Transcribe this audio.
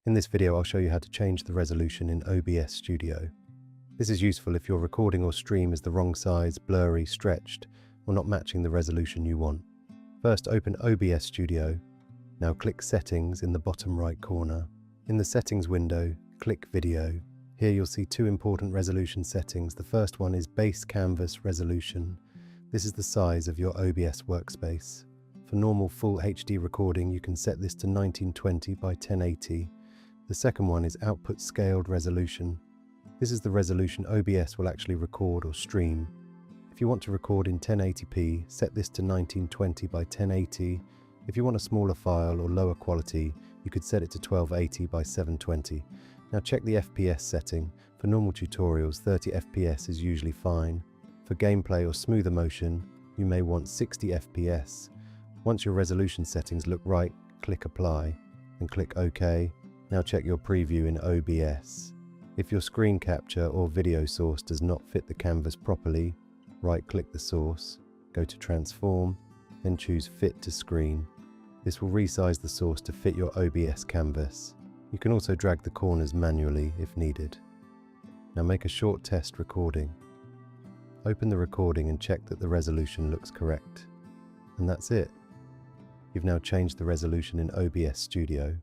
In this video, I'll show you how to change the resolution in OBS Studio. This is useful if your recording or stream is the wrong size, blurry, stretched, or not matching the resolution you want. First, open OBS Studio. Now click Settings in the bottom right corner. In the Settings window, click Video. Here you'll see two important resolution settings. The first one is Base Canvas Resolution. This is the size of your OBS workspace. For normal full HD recording, you can set this to 1920 by 1080. The second one is Output Scaled Resolution. This is the resolution OBS will actually record or stream. If you want to record in 1080p, set this to 1920 by 1080. If you want a smaller file or lower quality, you could set it to 1280 by 720. Now check the FPS setting. For normal tutorials, 30 FPS is usually fine. For gameplay or smoother motion, you may want 60 FPS. Once your resolution settings look right, click Apply and click OK. Now check your preview in OBS. If your screen capture or video source does not fit the canvas properly, right-click the source, go to Transform, then choose Fit to Screen. This will resize the source to fit your OBS canvas. You can also drag the corners manually if needed. Now make a short test recording. Open the recording and check that the resolution looks correct. And that's it. You've now changed the resolution in OBS Studio.